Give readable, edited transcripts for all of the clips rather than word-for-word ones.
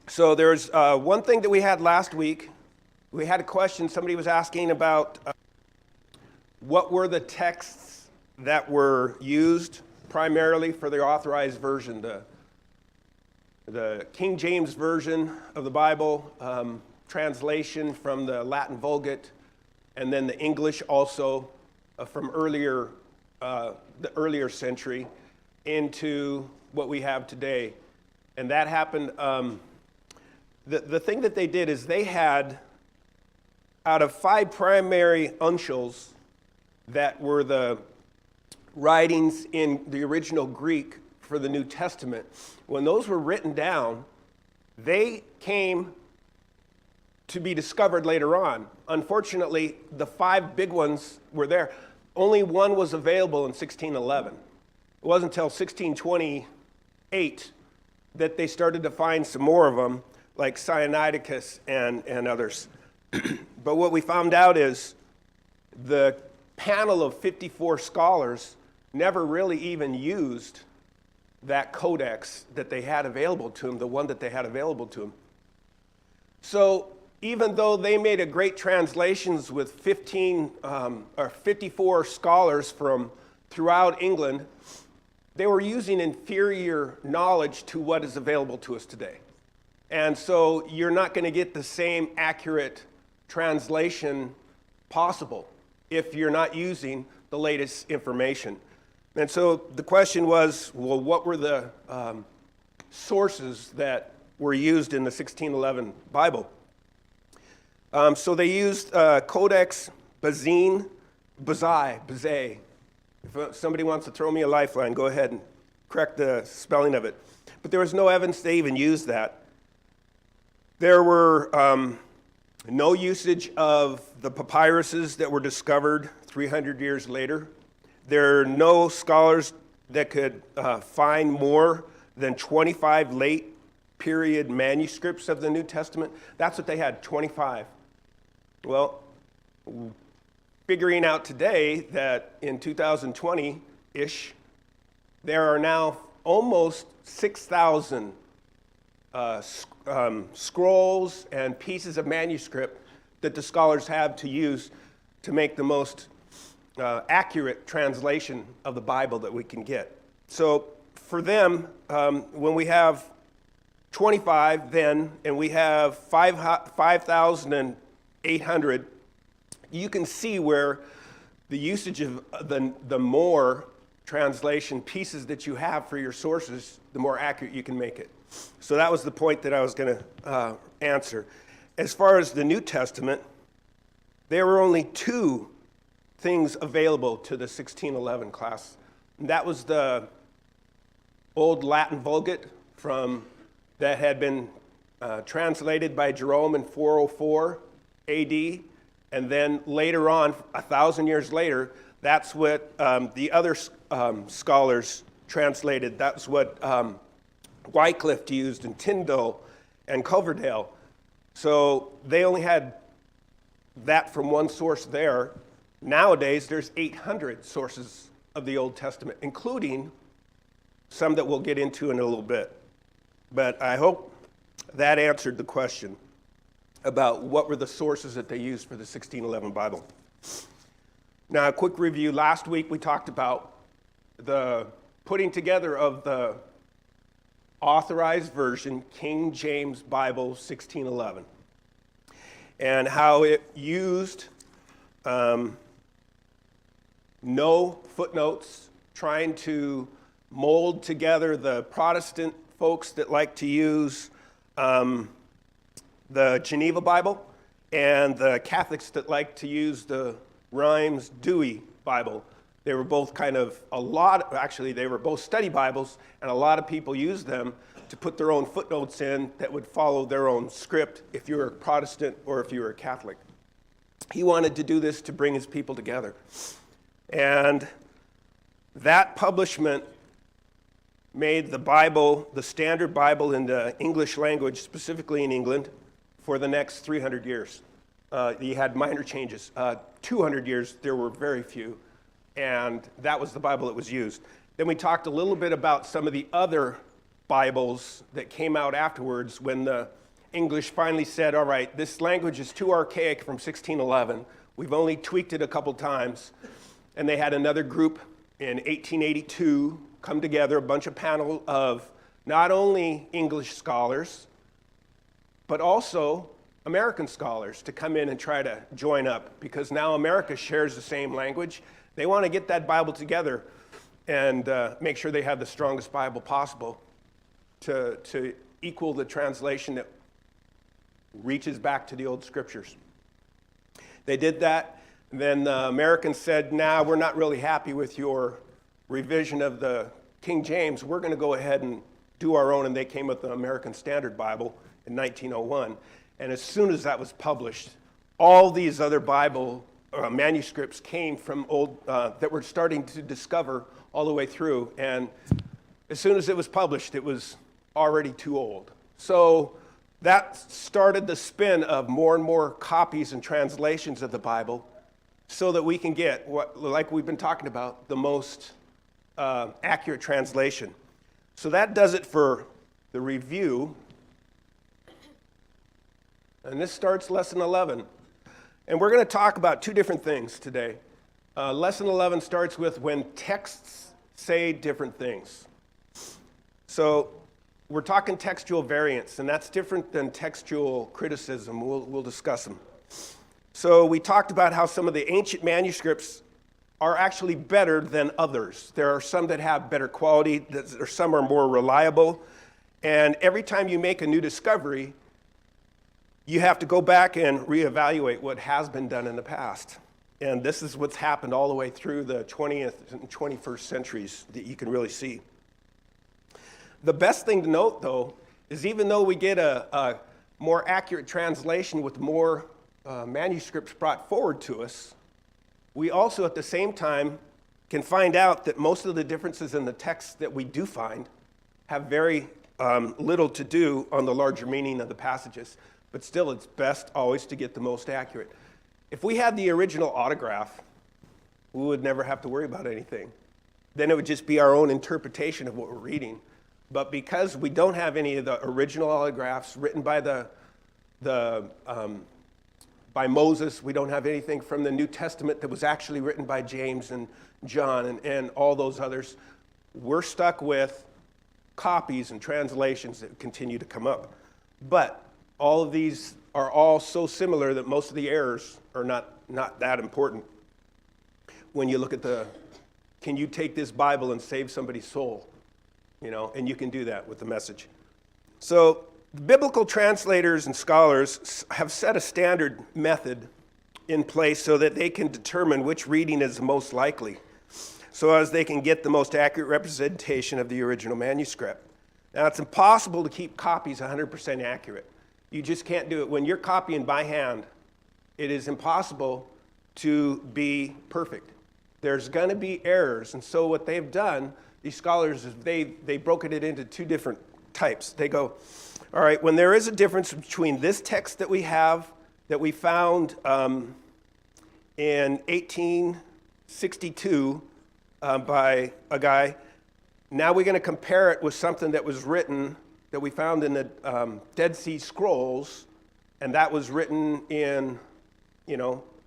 So there's one thing that we had last week. We had a question. Somebody was asking about what were the texts that were used primarily for the authorized version, the King James Version of the Bible, translation from the Latin Vulgate, and then the English also from the earlier century into what we have today. And that happened, the thing that they did is they had, out of 5 primary uncials that were the writings in the original Greek for the New Testament, when those were written down, they came to be discovered later on. Unfortunately, the 5 big ones were there. Only one was available in 1611. It wasn't until 1628 that they started to find some more of them, like Sinaiticus and others. But what we found out is the panel of 54 scholars never really even used that codex that they had available to them, the one that they had available to them. So even though they made a great translations with 54 scholars from throughout England, they were using inferior knowledge to what is available to us today. And so you're not going to get the same accurate translation possible if you're not using the latest information. And so the question was, well, what were the sources that were used in the 1611 Bible? So they used Codex Bazai. If somebody wants to throw me a lifeline, go ahead and correct the spelling of it. But there was no evidence they even used that. There were no usage of the papyruses that were discovered 300 years later. There are no scholars that could find more than 25 late period manuscripts of the New Testament. That's what they had, 25. Well, figuring out today that in 2020-ish, there are now almost 6,000 scrolls and pieces of manuscript that the scholars have to use to make the most accurate translation of the Bible that we can get. So for them, when we have 25 then, and we have 5,800, you can see where the usage of the more translation pieces that you have for your sources, the more accurate you can make it. So that was the point that I was going to answer. As far as the New Testament, there were only 2 things available to the 1611 class. And that was the old Latin Vulgate that had been translated by Jerome in 404 AD. And then later on, 1,000 years later, that's what the other scholars translated. That's what Wycliffe used, and Tyndale and Coverdale. So they only had that from one source there. Nowadays, there's 800 sources of the Old Testament, including some that we'll get into in a little bit. But I hope that answered the question about what were the sources that they used for the 1611 Bible. Now, a quick review. Last week, we talked about the putting together of the authorized version, King James Bible 1611, and how it used no footnotes, trying to mold together the Protestant folks that like to use the Geneva Bible and the Catholics that like to use the Rhymes Dewey Bible. They were both they were both study Bibles, and a lot of people used them to put their own footnotes in that would follow their own script if you were a Protestant or if you were a Catholic. He wanted to do this to bring his people together. And that publishment made the Bible, the standard Bible in the English language, specifically in England, for the next 300 years. You had minor changes. 200 years, there were very few. And that was the Bible that was used. Then we talked a little bit about some of the other Bibles that came out afterwards when the English finally said, all right, this language is too archaic from 1611. We've only tweaked it a couple times. And they had another group in 1882 come together, a bunch of panel of not only English scholars, but also American scholars to come in and try to join up, because now America shares the same language. They want to get that Bible together and make sure they have the strongest Bible possible to equal the translation that reaches back to the old scriptures. They did that, and then the Americans said, nah, we're not really happy with your revision of the King James. We're going to go ahead and do our own, and they came with the American Standard Bible in 1901. And as soon as that was published, all these other Bible manuscripts came from old, that were starting to discover all the way through. And as soon as it was published, it was already too old. So that started the spin of more and more copies and translations of the Bible so that we can get, what, like we've been talking about, the most accurate translation. So that does it for the review. And this starts Lesson 11. And we're going to talk about two different things today. Lesson 11 starts with when texts say different things. So we're talking textual variants, and that's different than textual criticism. We'll discuss them. So we talked about how some of the ancient manuscripts are actually better than others. There are some that have better quality, some are more reliable. And every time you make a new discovery, you have to go back and reevaluate what has been done in the past. And this is what's happened all the way through the 20th and 21st centuries that you can really see. The best thing to note, though, is even though we get a more accurate translation with more manuscripts brought forward to us, we also at the same time can find out that most of the differences in the text that we do find have very little to do on the larger meaning of the passages. But still, it's best always to get the most accurate. If we had the original autograph, we would never have to worry about anything. Then it would just be our own interpretation of what we're reading. But because we don't have any of the original autographs written by by Moses, we don't have anything from the New Testament that was actually written by James and John and all those others, we're stuck with copies and translations that continue to come up. But all of these are all so similar that most of the errors are not that important. When you look at can you take this Bible and save somebody's soul? You know, and you can do that with the Message. So biblical translators and scholars have set a standard method in place so that they can determine which reading is the most likely, so as they can get the most accurate representation of the original manuscript. Now, it's impossible to keep copies 100% accurate. You just can't do it. When you're copying by hand, it is impossible to be perfect. There's going to be errors. And so what they've done, these scholars, is they broken it into two different types. They go, all right, when there is a difference between this text that we have, that we found in 1862 by a guy, now we're going to compare it with something that was written that we found in the Dead Sea Scrolls, and that was written in,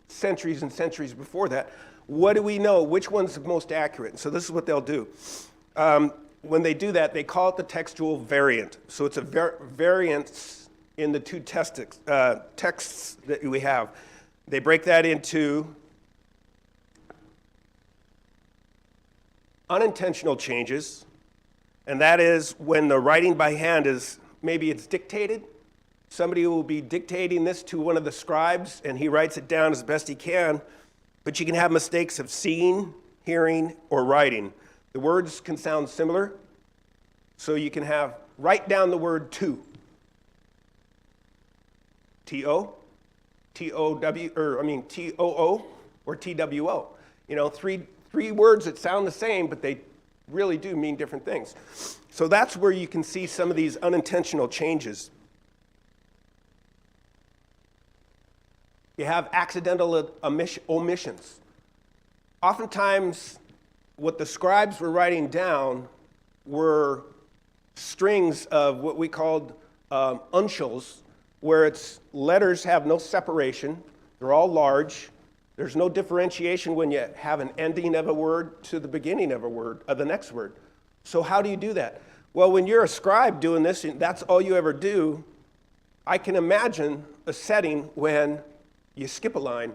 centuries and centuries before that. What do we know? Which one's the most accurate? So this is what they'll do. When they do that, they call it the textual variant. So it's a variance in the two texts that we have. They break that into unintentional changes, and that is when the writing by hand is, maybe it's dictated. Somebody will be dictating this to one of the scribes, and he writes it down as best he can, but you can have mistakes of seeing, hearing, or writing. The words can sound similar, so you can write down the word to. T-O, T-O-W, T-O-O, or T-W-O. Three words that sound the same, but they really do mean different things. So that's where you can see some of these unintentional changes. You have accidental omissions. Oftentimes, what the scribes were writing down were strings of what we called uncials, where its letters have no separation. They're all large. There's no differentiation when you have an ending of a word to the beginning of a word, of the next word. So how do you do that? Well, when you're a scribe doing this, and that's all you ever do, I can imagine a setting when you skip a line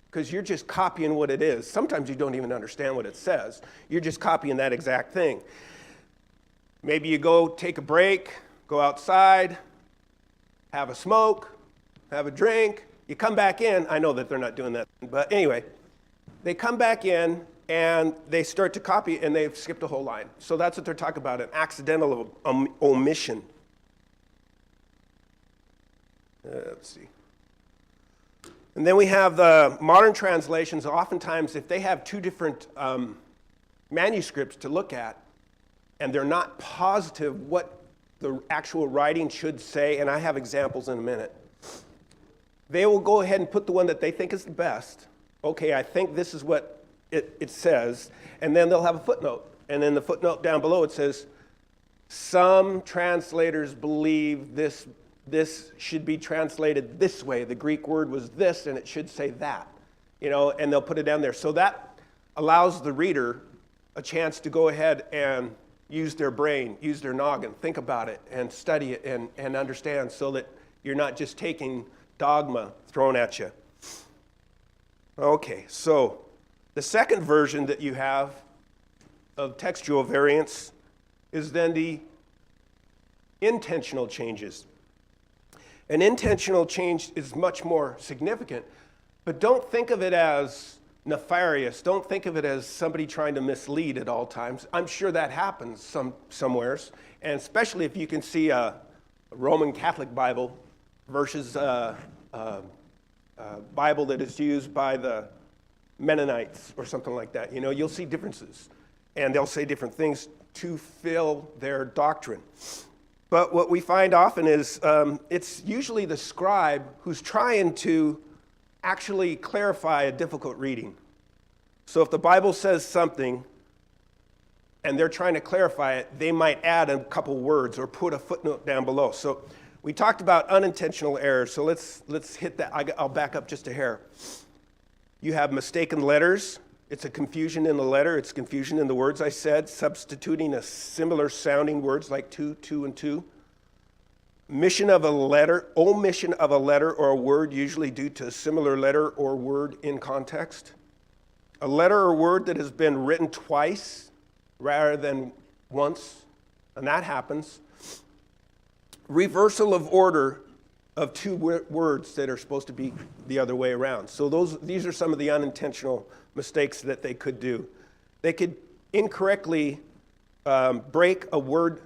because you're just copying what it is. Sometimes you don't even understand what it says. You're just copying that exact thing. Maybe you go take a break, go outside, have a smoke, have a drink. You come back in. I know that they're not doing that, but anyway, they come back in and they start to copy and they've skipped a whole line. So that's what they're talking about, an accidental omission. Let's see. And then we have the modern translations. Oftentimes, if they have two different manuscripts to look at, and they're not positive what the actual writing should say, and I have examples in a minute, they will go ahead and put the one that they think is the best. Okay, I think this is what it says, and then they'll have a footnote. And in the footnote down below it says, some translators believe this should be translated this way. The Greek word was this, and it should say that. And they'll put it down there. So that allows the reader a chance to go ahead and use their brain, use their noggin, think about it, and study it, and understand, so that you're not just taking dogma thrown at you. Okay, so the second version that you have of textual variants is then the intentional changes. An intentional change is much more significant, but don't think of it as nefarious. Don't think of it as somebody trying to mislead at all times. I'm sure that happens somewheres, and especially if you can see a Roman Catholic Bible versus a Bible that is used by the Mennonites or something like that. You'll see differences, and they'll say different things to fill their doctrine. But what we find often is it's usually the scribe who's trying to actually clarify a difficult reading. So if the Bible says something and they're trying to clarify it, they might add a couple words or put a footnote down below. So we talked about unintentional errors, so let's hit that. I'll back up just a hair. You have mistaken letters. It's a confusion in the letter. It's confusion in the words I said, substituting a similar sounding words like two, and two. Omission of a letter or a word, usually due to a similar letter or word in context. A letter or word that has been written twice rather than once, and that happens. Reversal of order of two words that are supposed to be the other way around. So these are some of the unintentional mistakes that they could do. They could incorrectly break a word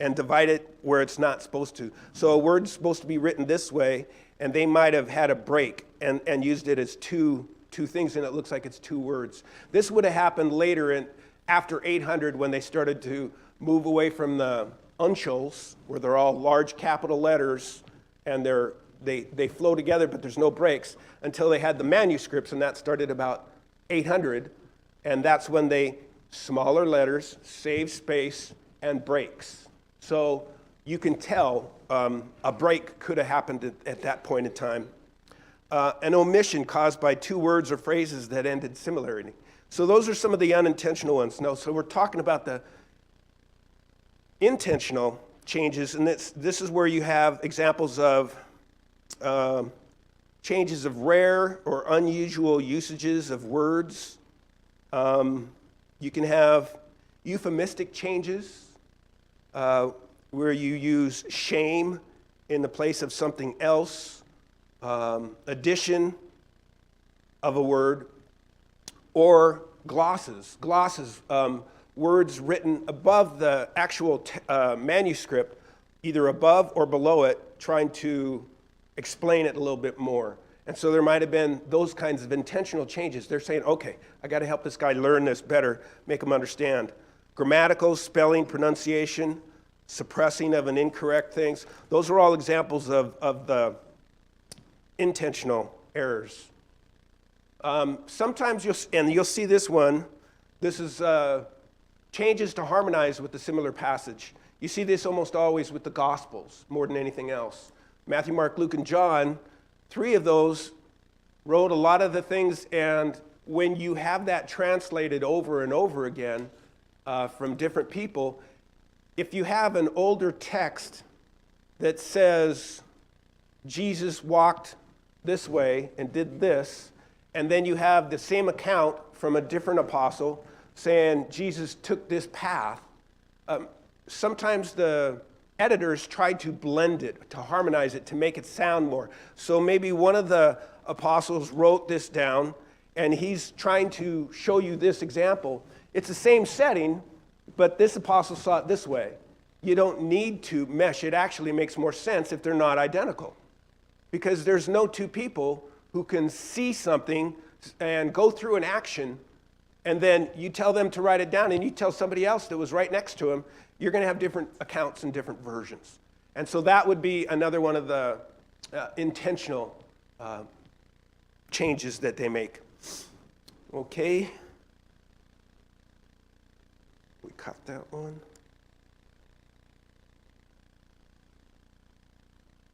and divide it where it's not supposed to. So a word's supposed to be written this way, and they might have had a break and used it as two things, and it looks like it's two words. This would have happened later after 800, when they started to move away from the uncials, where they're all large capital letters, and they flow together, but there's no breaks, until they had the manuscripts, and that started about 800, and that's when smaller letters, save space, and breaks. So you can tell a break could have happened at that point in time. An omission caused by two words or phrases that ended similarly. So those are some of the unintentional ones. No, so we're talking about the intentional changes, and this is where you have examples of changes of rare or unusual usages of words. You can have euphemistic changes, where you use shame in the place of something else, addition of a word, or glosses. Glosses, words written above the actual manuscript, either above or below it, trying to explain it a little bit more. And so there might have been those kinds of intentional changes. They're saying, okay, I got to help this guy learn this better, make him understand. Grammatical, spelling, pronunciation, suppressing of an incorrect things. Those are all examples of the intentional errors. Sometimes you'll see this one. This is changes to harmonize with the similar passage. You see this almost always with the Gospels more than anything else. Matthew, Mark, Luke, and John, 3 of those wrote a lot of the things, and when you have that translated over and over again from different people, if you have an older text that says Jesus walked this way and did this, and then you have the same account from a different apostle saying Jesus took this path, sometimes the editors try to blend it, to harmonize it, to make it sound more. So maybe one of the apostles wrote this down, and he's trying to show you this example. It's the same setting, but this apostle saw it this way. You don't need to mesh. It actually makes more sense if they're not identical, because there's no two people who can see something and go through an action, and then you tell them to write it down, and you tell somebody else that was right next to him, you're going to have different accounts and different versions. And so that would be another one of the intentional changes that they make. Okay. We cut that one.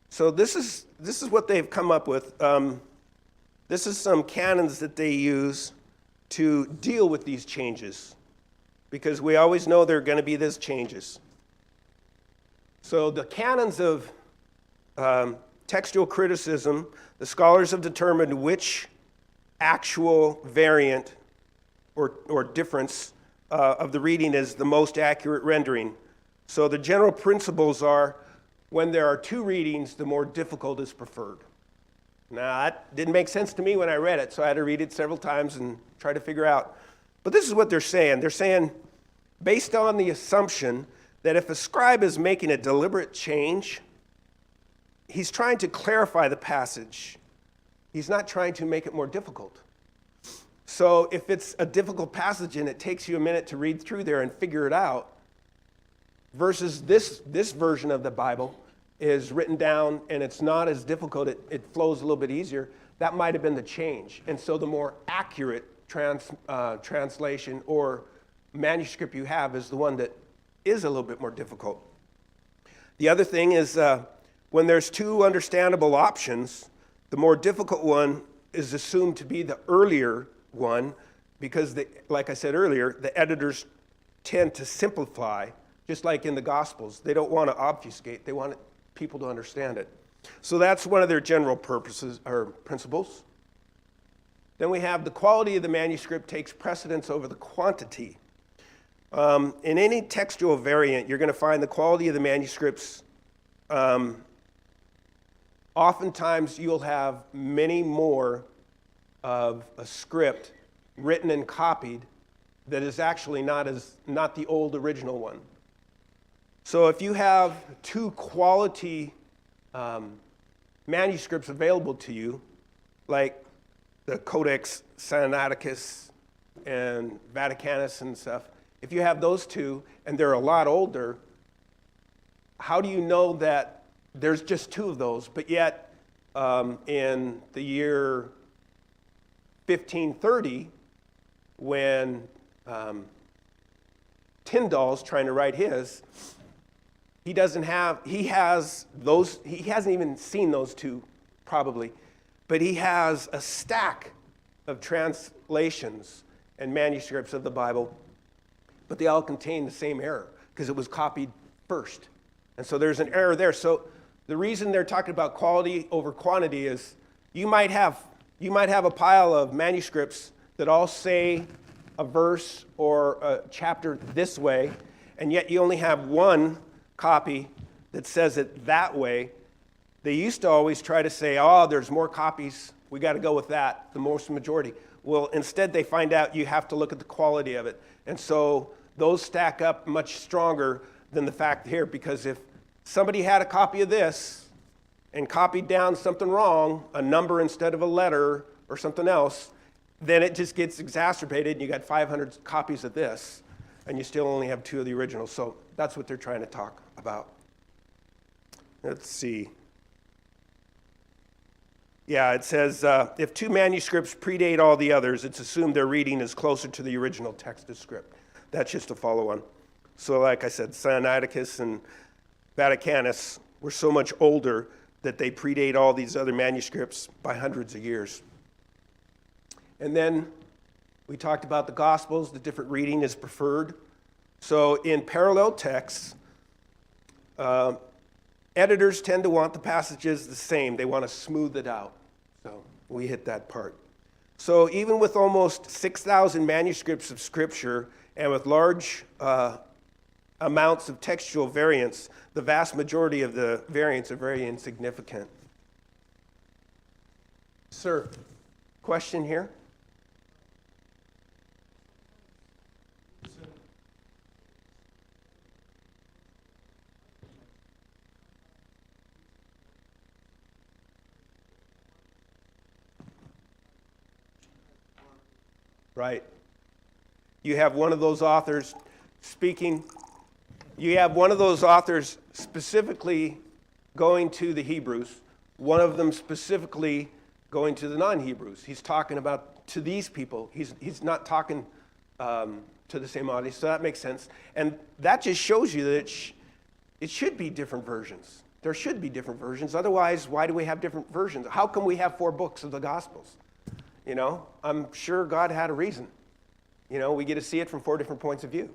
So this is what they've come up with. This is some canons that they use to deal with these changes, because we always know there are going to be these changes. So the canons of textual criticism, the scholars have determined which actual variant or difference of the reading is the most accurate rendering. So the general principles are, when there are 2 readings, the more difficult is preferred. Now, that didn't make sense to me when I read it, so I had to read it several times and try to figure out. But this is what they're saying. They're saying, based on the assumption that if a scribe is making a deliberate change, he's trying to clarify the passage. He's not trying to make it more difficult. So if it's a difficult passage and it takes you a minute to read through there and figure it out, versus this version of the Bible is written down and it's not as difficult, it flows a little bit easier, that might have been the change. And so the more accurate translation or manuscript you have is the one that is a little bit more difficult. The other thing is when there's 2 understandable options, the more difficult one is assumed to be the earlier one, because, like I said earlier, the editors tend to simplify, just like in the Gospels. They don't want to obfuscate. They want people to understand it. So that's one of their general purposes or principles. Then we have the quality of the manuscript takes precedence over the quantity. In any textual variant, you're going to find the quality of the manuscripts. Oftentimes, you'll have many more of a script written and copied that is actually not the old original one. So if you have 2 quality manuscripts available to you, like the Codex Sinaiticus and Vaticanus and stuff, if you have those 2 and they're a lot older, how do you know that there's just 2 of those, but yet in the year 1530, when Tyndall's trying to write his, he hasn't even seen those 2 probably, but he has a stack of translations and manuscripts of the Bible, but they all contain the same error because it was copied first. And so there's an error there. So the reason they're talking about quality over quantity is you might have a pile of manuscripts that all say a verse or a chapter this way, and yet you only have one copy that says it that way. They used to always try to say, oh, there's more copies, we got to go with that, the most majority. Well, instead they find out you have to look at the quality of it. And so those stack up much stronger than the fact here, because if somebody had a copy of this and copied down something wrong, a number instead of a letter or something else, then it just gets exacerbated and you got 500 copies of this and you still only have 2 of the originals. So that's what they're trying to talk about. Let's see. Yeah, it says, if 2 manuscripts predate all the others, it's assumed their reading is closer to the original text of script. That's just a follow-on. So like I said, Sinaiticus and Vaticanus were so much older that they predate all these other manuscripts by hundreds of years. And then we talked about the Gospels, the different reading is preferred. So in parallel texts, editors tend to want the passages the same. They want to smooth it out. So we hit that part. So even with almost 6,000 manuscripts of Scripture and with large amounts of textual variants, the vast majority of the variants are very insignificant. Sir, question here? Right. You have one of those authors speaking, you have one of those authors specifically going to the Hebrews, one of them specifically going to the non-Hebrews. He's talking about to these people. He's not talking to the same audience, so that makes sense. And that just shows you that it should be different versions. There should be different versions. Otherwise, why do we have different versions? How come we have 4 books of the Gospels? You know, I'm sure God had a reason. You know, we get to see it from 4 different points of view.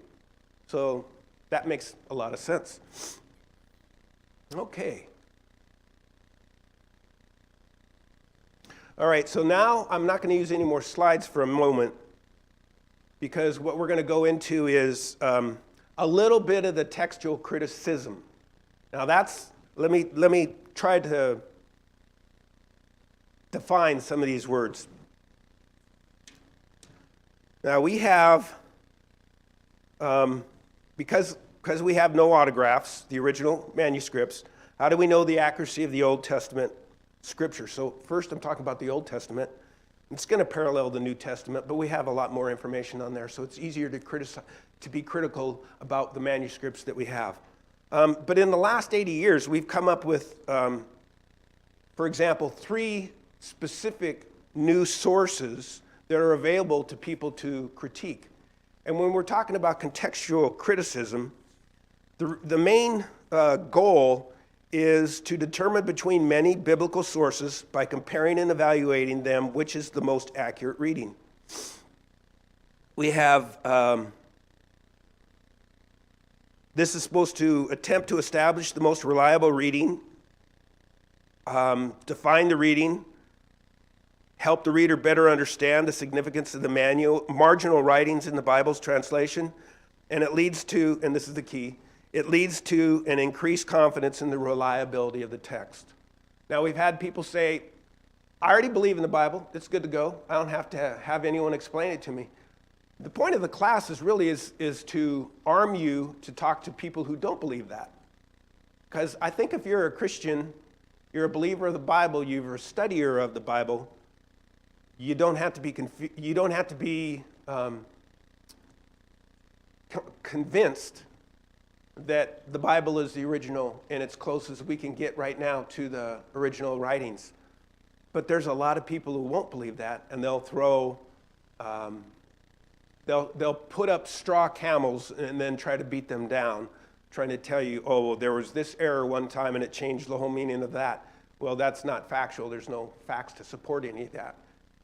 So that makes a lot of sense. Okay. All right, so now I'm not going to use any more slides for a moment because what we're going to go into is a little bit of the textual criticism. Now let me try to define some of these words. Now we have, because we have no autographs, the original manuscripts, how do we know the accuracy of the Old Testament Scripture? So first I'm talking about the Old Testament. It's going to parallel the New Testament, but we have a lot more information on there, so it's easier to be critical about the manuscripts that we have. But in the last 80 years, we've come up with, for example, 3 specific new sources that are available to people to critique. And when we're talking about contextual criticism, the main goal is to determine between many biblical sources by comparing and evaluating them which is the most accurate reading. We have, this is supposed to attempt to establish the most reliable reading, define the reading, help the reader better understand the significance of the marginal writings in the Bible's translation, and it leads to, and this is the key, it leads to an increased confidence in the reliability of the text. Now, we've had people say, I already believe in the Bible, it's good to go, I don't have to have anyone explain it to me. The point of the class is to arm you to talk to people who don't believe that. Because I think if you're a Christian, you're a believer of the Bible, you're a studier of the Bible, you don't have to be convinced that the Bible is the original and it's close as we can get right now to the original writings. But there's a lot of people who won't believe that, and they'll throw, they'll put up straw camels and then try to beat them down, trying to tell you, oh, well, there was this error one time and it changed the whole meaning of that. Well, that's not factual. There's no facts to support any of that,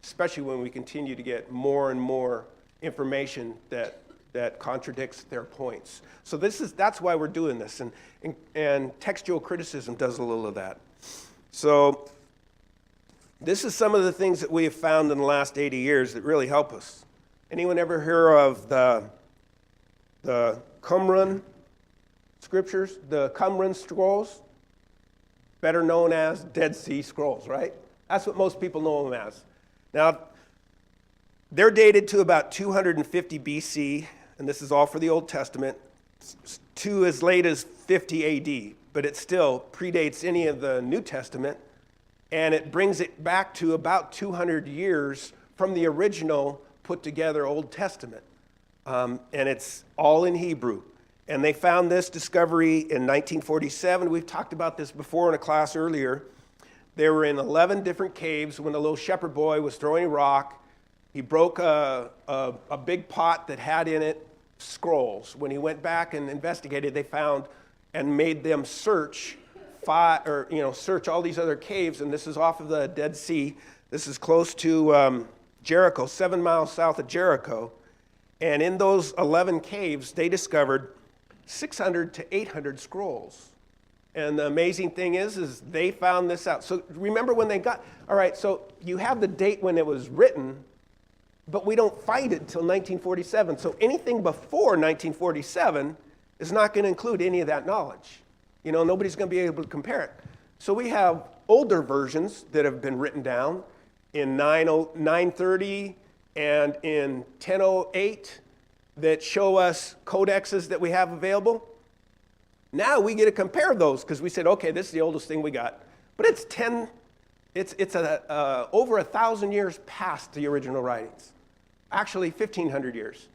especially when we continue to get more and more information that contradicts their points. So that's why we're doing this, and textual criticism does a little of that. So this is some of the things that we have found in the last 80 years that really help us. Anyone ever hear of the Qumran scriptures, the Qumran scrolls? Better known as Dead Sea Scrolls, right? That's what most people know them as. Now, they're dated to about 250 BC, and this is all for the Old Testament, to as late as 50 AD, but it still predates any of the New Testament, and it brings it back to about 200 years from the original put together Old Testament, and it's all in Hebrew. And they found this discovery in 1947. We've talked about this before in a class earlier. They were in 11 different caves when a little shepherd boy was throwing a rock. He broke a big pot that had in it scrolls. When he went back and investigated, they found and made them search search all these other caves, and this is off of the Dead Sea. This is close to Jericho, 7 miles south of Jericho. And in those 11 caves, they discovered 600 to 800 scrolls. And the amazing thing is they found this out. So remember when they got, all right, so you have the date when it was written, but we don't find it until 1947. So anything before 1947 is not going to include any of that knowledge. You know, nobody's going to be able to compare it. So we have older versions that have been written down in 930 and in 1008 that show us codexes that we have available. Now we get to compare those because we said, okay, this is the oldest thing we got. But it's over 1,000 years past the original writings. Actually, 1,500 years.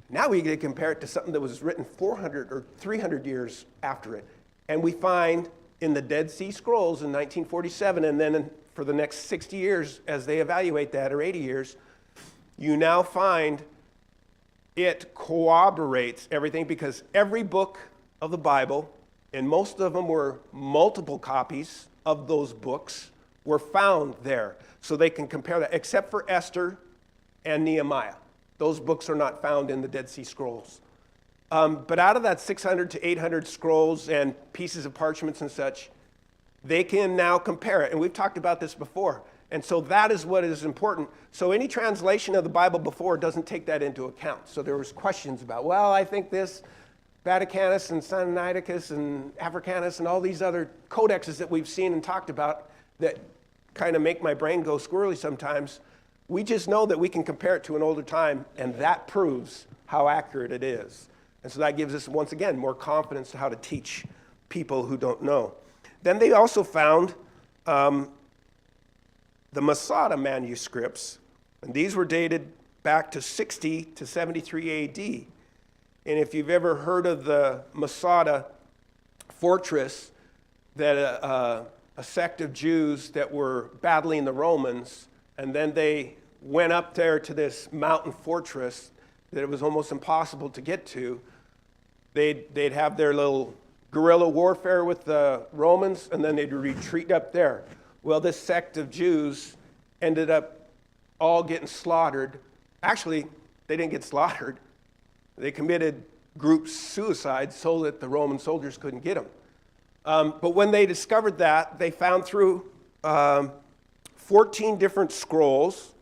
Now we get to compare it to something that was written 400 or 300 years after it. And we find in the Dead Sea Scrolls in 1947, and then for the next 60 years, as they evaluate that, or 80 years, you now find it corroborates everything because every book of the Bible, and most of them were multiple copies of those books, were found there. So they can compare that, except for Esther and Nehemiah. Those books are not found in the Dead Sea Scrolls. But out of that 600 to 800 scrolls and pieces of parchments and such, they can now compare it. And we've talked about this before. And so that is what is important. So any translation of the Bible before doesn't take that into account. So there was questions about, well, I think this Vaticanus and Sinaiticus and Africanus and all these other codexes that we've seen and talked about that kind of make my brain go squirrely sometimes. We just know that we can compare it to an older time, and that proves how accurate it is. And so that gives us, once again, more confidence to how to teach people who don't know. Then they also found the Masada manuscripts, and these were dated back to 60 to 73 AD. And if you've ever heard of the Masada fortress, that a sect of Jews that were battling the Romans, and then they went up there to this mountain fortress that it was almost impossible to get to. They'd have their little guerrilla warfare with the Romans, and then they'd retreat up there. Well, this sect of Jews ended up all getting slaughtered. Actually, they didn't get slaughtered. They committed group suicide so that the Roman soldiers couldn't get them. But when they discovered that, they found through 14 different scrolls,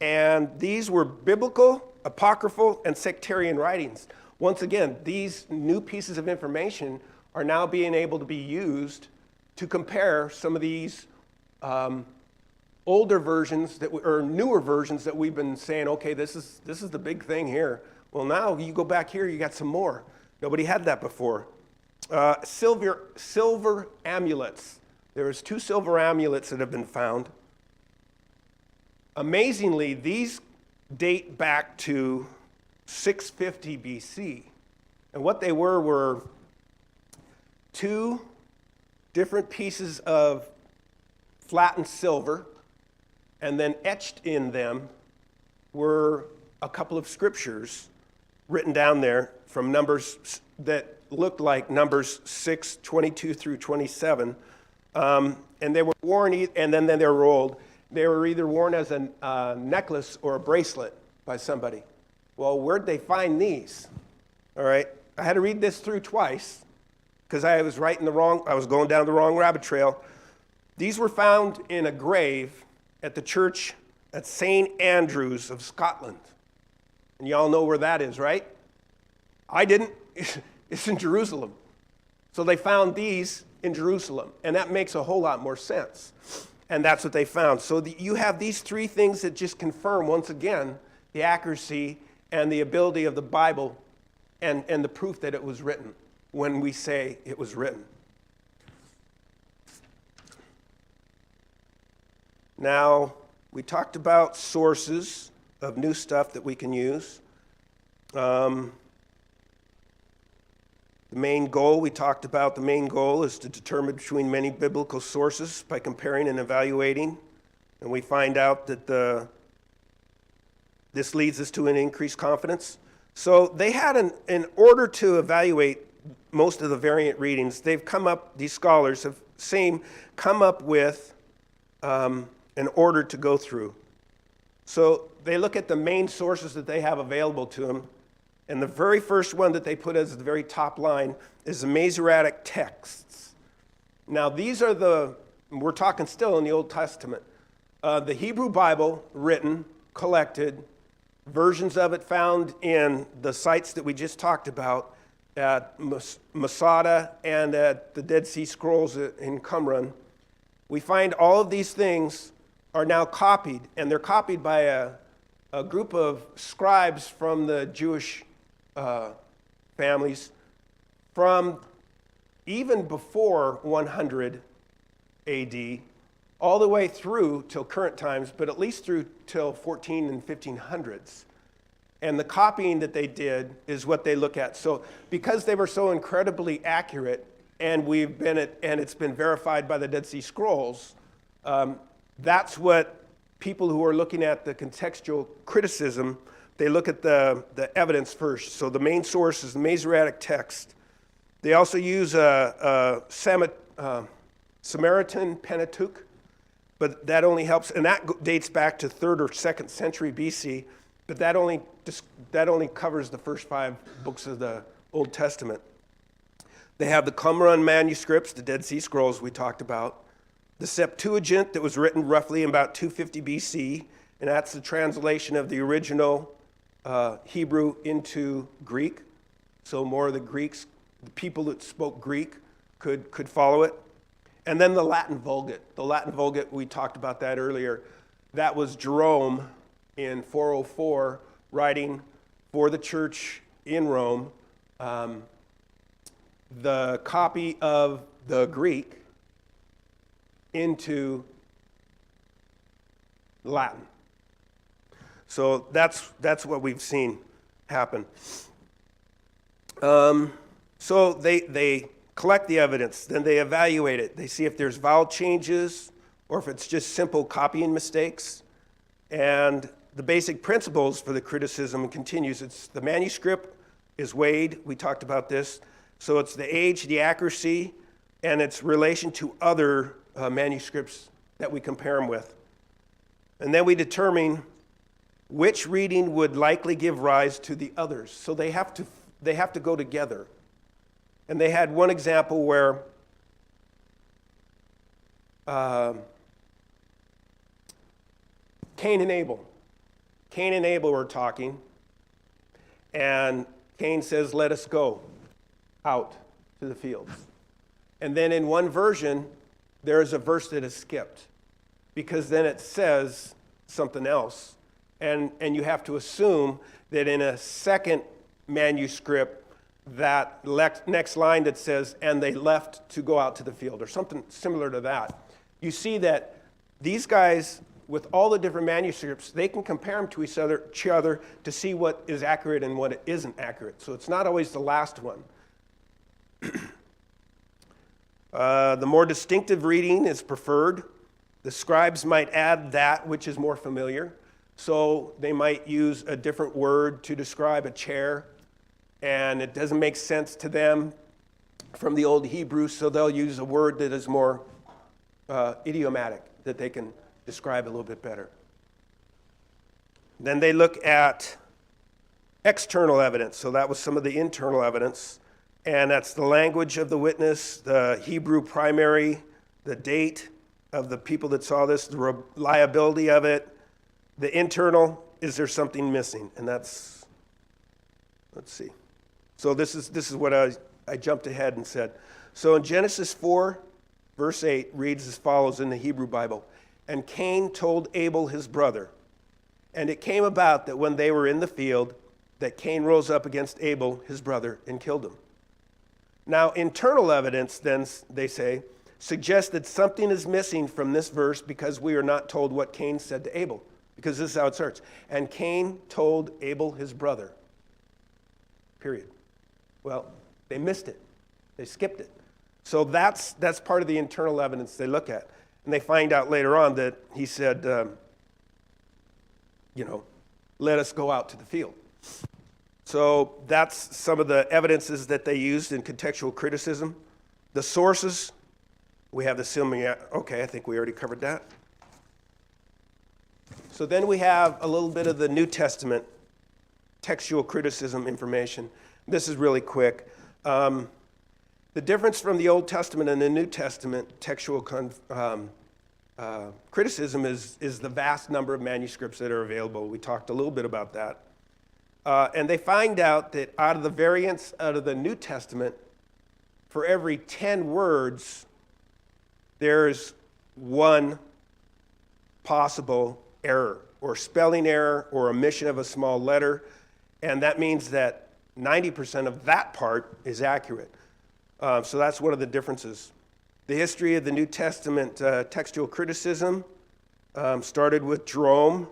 and these were biblical, apocryphal, and sectarian writings. Once again, these new pieces of information are now being able to be used to compare some of these older versions or newer versions that we've been saying, okay, this is the big thing here. Well, now you go back here, you got some more. Nobody had that before. Silver amulets. There's 2 silver amulets that have been found. Amazingly, these date back to 650 BC. And what they were 2 different pieces of flattened silver, and then etched in them were a couple of scriptures written down there from Numbers that looked like Numbers 6, 22 through 27. And they were worn, and then they were rolled. They were either worn as a necklace or a bracelet by somebody. Well, where'd they find these? All right, I had to read this through twice because I was going down the wrong rabbit trail. These were found in a grave at the church at St. Andrews of Scotland. And y'all know where that is, right? I didn't. It's in Jerusalem. So they found these in Jerusalem, and that makes a whole lot more sense. And that's what they found. So you have these 3 things that just confirm, once again, the accuracy and the ability of the Bible and the proof that it was written when we say it was written. Now, we talked about sources of new stuff that we can use. The main goal, we talked about the main goal is to determine between many biblical sources by comparing and evaluating. And we find out that this leads us to an increased confidence. So they had, in order to evaluate most of the variant readings, these scholars have come up with an order to go through. So they look at the main sources that they have available to them, and the very first one that they put as the very top line is the Masoretic texts. Now these are we're talking still in the Old Testament, the Hebrew Bible written, collected, versions of it found in the sites that we just talked about at Masada and at the Dead Sea Scrolls in Qumran. We find all of these things are now copied, and they're copied by a group of scribes from the Jewish families from even before 100 AD, all the way through till current times, but at least through till 14 and 1500s. And the copying that they did is what they look at. So because they were so incredibly accurate, and it's been verified by the Dead Sea Scrolls, that's what people who are looking at the contextual criticism, they look at the evidence first. So the main source is the Masoretic text. They also use a Samaritan Pentateuch, but that only helps, and that dates back to 3rd or 2nd century BC, but that only covers the first 5 books of the Old Testament. They have the Qumran manuscripts, the Dead Sea Scrolls we talked about, the Septuagint that was written roughly in about 250 BC, and that's the translation of the original Hebrew into Greek. So more of the Greeks, the people that spoke Greek could follow it. And then the Latin Vulgate. The Latin Vulgate, we talked about that earlier. That was Jerome in 404 writing for the church in Rome the copy of the Greek into Latin. So that's what we've seen happen. So they collect the evidence, then they evaluate it. They see if there's vowel changes or if it's just simple copying mistakes. And the basic principles for the criticism continues. It's the manuscript is weighed. We talked about this. So it's the age, the accuracy, and its relation to other manuscripts that we compare them with. And then we determine which reading would likely give rise to the others. So they have to go together. And they had one example where Cain and Abel were talking, and Cain says, "Let us go out to the fields." And then in one version, there is a verse that is skipped, because then it says something else. And you have to assume that in a second manuscript, that next line that says, "and they left to go out to the field," or something similar to that. You see that these guys, with all the different manuscripts, they can compare them to each other to see what is accurate and what isn't accurate. So it's not always the last one. The more distinctive reading is preferred. The scribes might add that which is more familiar. So they might use a different word to describe a chair, and it doesn't make sense to them from the Old Hebrew, so they'll use a word that is more idiomatic, that they can describe a little bit better. Then they look at external evidence. So that was some of the internal evidence, and that's the language of the witness, the Hebrew primary, the date of the people that saw this, the reliability of it. The internal, is there something missing? And that's, let's see. So this is what I jumped ahead and said. So in Genesis 4, verse 8 reads as follows in the Hebrew Bible. "And Cain told Abel his brother, and it came about that when they were in the field, that Cain rose up against Abel his brother and killed him." Now internal evidence, then they say, suggests that something is missing from this verse because we are not told what Cain said to Abel. Because this is how it starts. "And Cain told Abel his brother." Period. Well, they missed it. They skipped it. So that's part of the internal evidence they look at. And they find out later on that he said, "Let us go out to the field." So that's some of the evidences that they used in contextual criticism. The sources, we have the okay, I think we already covered that. So then we have a little bit of the New Testament textual criticism information. This is really quick. The difference from the Old Testament and the New Testament textual criticism is the vast number of manuscripts that are available. We talked a little bit about that. And they find out that out of the variants out of the New Testament, for every 10 words, there's one possible error, or spelling error, or omission of a small letter. And that means that 90% of that part is accurate. So that's one of the differences. The history of the New Testament textual criticism started with Jerome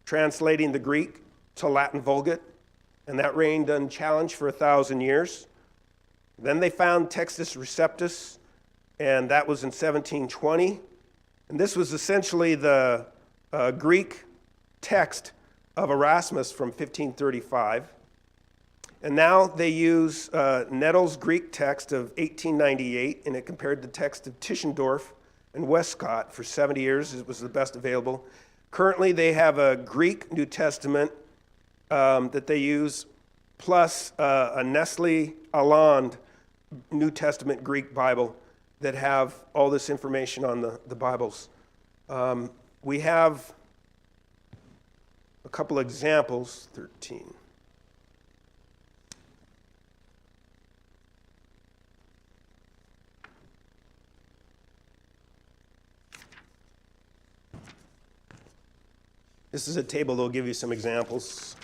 translating the Greek to Latin Vulgate, and that reigned unchallenged for 1,000 years. Then they found Textus Receptus, and that was in 1720. And this was essentially the Greek text of Erasmus from 1535. And now they use Nettle's Greek text of 1898, and it compared the text of Tischendorf and Westcott for 70 years. It was the best available. Currently, they have a Greek New Testament that they use, plus a Nestle Aland New Testament Greek Bible that have all this information on the Bibles. We have a couple examples, 13. This is a table that will give you some examples.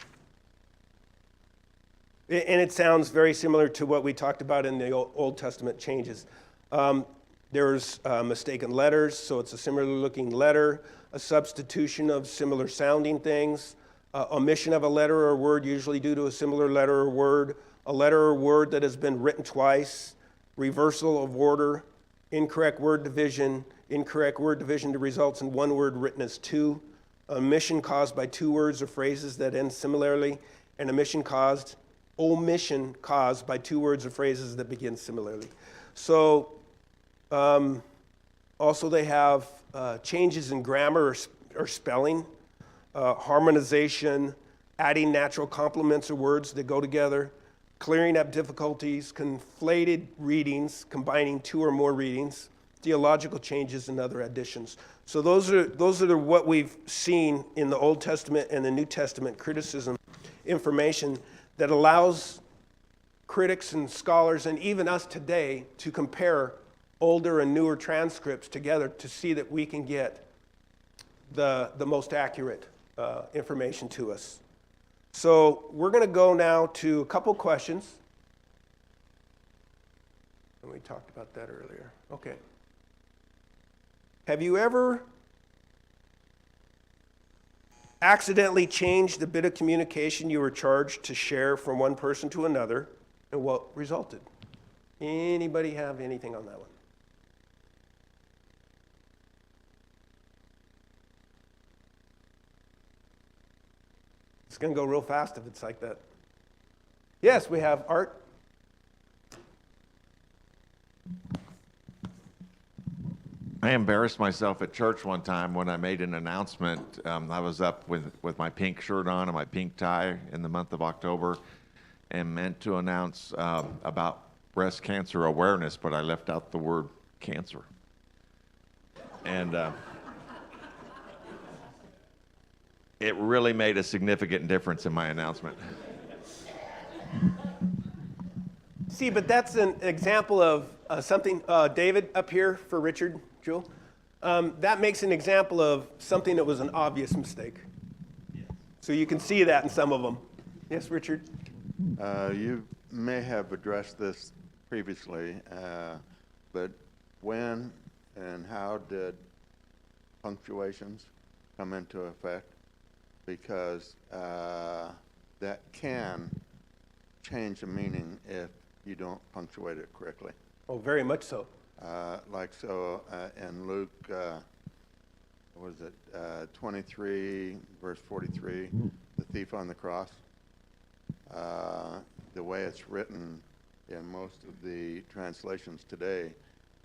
And it sounds very similar to what we talked about in the Old Testament changes. There's mistaken letters, so it's a similar looking letter, a substitution of similar sounding things, omission of a letter or word usually due to a similar letter or word, a letter or word that has been written twice, reversal of order, incorrect word division that results in one word written as two, omission caused by two words or phrases that end similarly, and omission caused by two words or phrases that begin similarly. So also they have changes in grammar or spelling, harmonization, adding natural complements or words that go together, clearing up difficulties, conflated readings, combining two or more readings, theological changes, and other additions. So those are what we've seen in the Old Testament and the New Testament criticism information that allows critics and scholars and even us today to compare older and newer transcripts together to see that we can get the most accurate information to us. So we're going to go now to a couple questions. And we talked about that earlier. Okay. Have you ever accidentally changed the bit of communication you were charged to share from one person to another, and what resulted? Anybody have anything on that one? It's going to go real fast if it's like that. Yes, we have Art. I embarrassed myself at church one time when I made an announcement. I was up with my pink shirt on and my pink tie in the month of October and meant to announce about breast cancer awareness, but I left out the word cancer. And it really made a significant difference in my announcement. See, but that's an example of something, David up here for Richard, Jewel. That makes an example of something that was an obvious mistake. Yes. So you can see that in some of them. Yes, Richard? You may have addressed this previously, but when and how did punctuations come into effect? Because that can change the meaning if you don't punctuate it correctly. Oh, very much so. In Luke, what was it, 23, verse 43, the thief on the cross. the way it's written in most of the translations today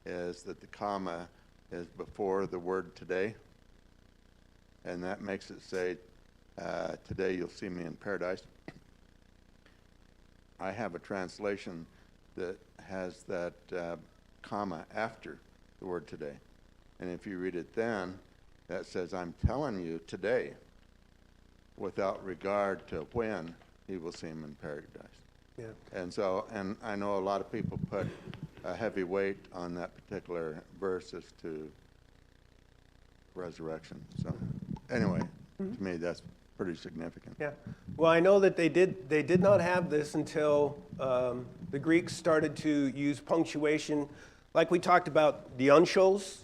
is that the comma is before the word today. And that makes it say, today you'll see me in paradise. I have a translation that has that comma after the word today. And if you read it then, that says, I'm telling you today, without regard to when he will see him in paradise. Yeah. And so, and I know a lot of people put a heavy weight on that particular verse as to resurrection. So anyway, to me, that's pretty significant. Yeah. Well, I know that they did not have this until the Greeks started to use punctuation, like we talked about the uncials,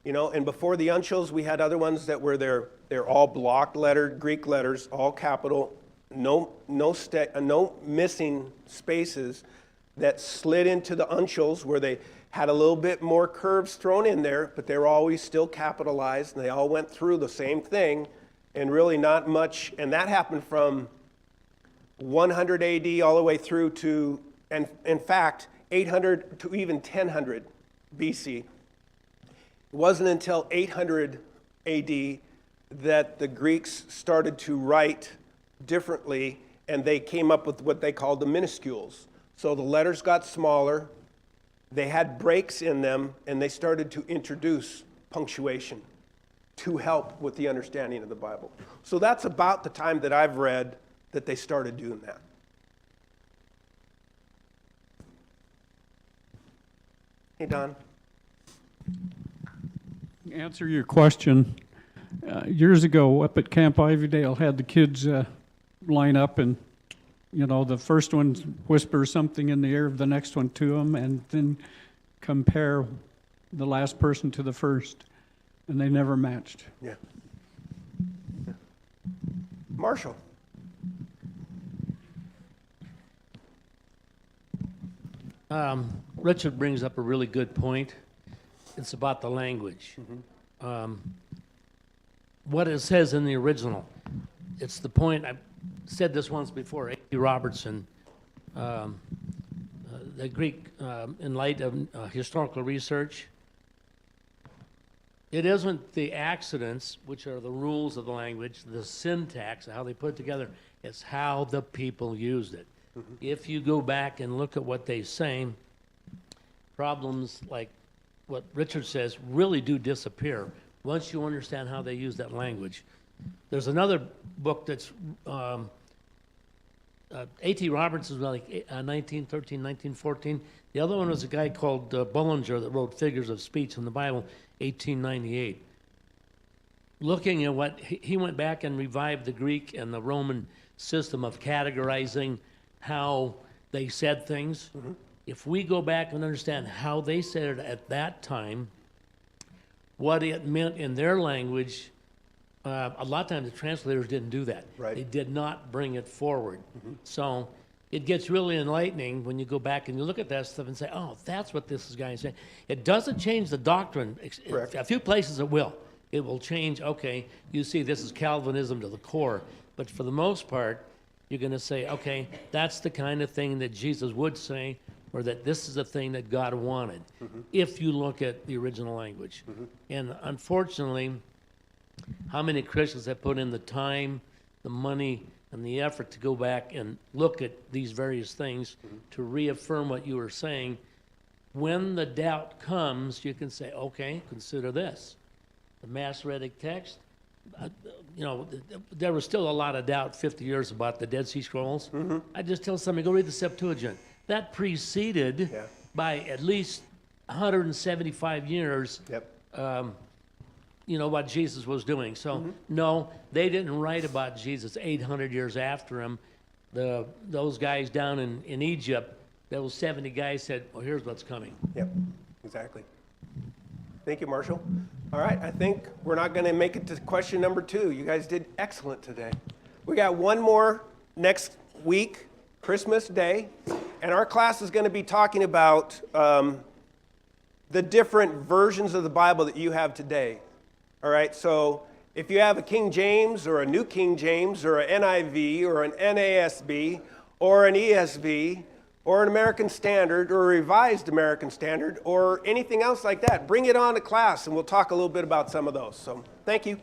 and before the uncials, we had other ones that were they're all block lettered Greek letters, all capital, no missing spaces that slid into the uncials where they had a little bit more curves thrown in there, but they were always still capitalized, and they all went through the same thing, and really not much. And that happened from 100 AD all the way through to, and in fact, 800 to even 1000 BC. It wasn't until 800 AD that the Greeks started to write differently, and they came up with what they called the minuscules. So the letters got smaller, they had breaks in them, and they started to introduce punctuation to help with the understanding of the Bible. So that's about the time that I've read that they started doing that. Hey, Don. Answer your question. Years ago, up at Camp Ivydale, had the kids line up, and the first one whispers something in the ear of the next one to them, and then compare the last person to the first, and they never matched. Yeah. Marshall. Richard brings up a really good point. It's about the language. What it says in the original. It's the point, I've said this once before, A.T. Robertson, the Greek, in light of historical research, it isn't the accidents, which are the rules of the language, the syntax, how they put it together, it's how the people used it. If you go back and look at what they say, problems like what Richard says really do disappear once you understand how they use that language. There's another book that's A.T. Robertson was like 1913, 1914. The other one was a guy called Bullinger that wrote Figures of Speech in the Bible, 1898. Looking at what he went back and revived the Greek and the Roman system of categorizing how they said things. If we go back and understand how they said it at that time, what it meant in their language, a lot of times the translators didn't do that. Right. They did not bring it forward. So it gets really enlightening when you go back and you look at that stuff and say, oh, that's what this guy is saying. It doesn't change the doctrine. Correct. A few places it will. It will change, okay, you see this is Calvinism to the core. But for the most part, you're going to say, okay, that's the kind of thing that Jesus would say, or that this is the thing that God wanted, if you look at the original language. And unfortunately, how many Christians have put in the time, the money, and the effort to go back and look at these various things to reaffirm what you were saying? When the doubt comes, you can say, okay, consider this. The Masoretic text, there was still a lot of doubt 50 years about the Dead Sea Scrolls. I just tell somebody, go read the Septuagint. That preceded by at least 175 years what Jesus was doing. So no, they didn't write about Jesus 800 years after him. Those guys down in Egypt, those 70 guys said, well, here's what's coming. Yep, exactly. Thank you, Marshall. All right, I think we're not going to make it to question number 2. You guys did excellent today. We got one more next week, Christmas Day, and our class is going to be talking about the different versions of the Bible that you have today. All right, so if you have a King James or a New King James or an NIV or an NASB, or an ESV, or an American Standard, or a Revised American Standard, or anything else like that. Bring it on to class, and we'll talk a little bit about some of those. So, thank you.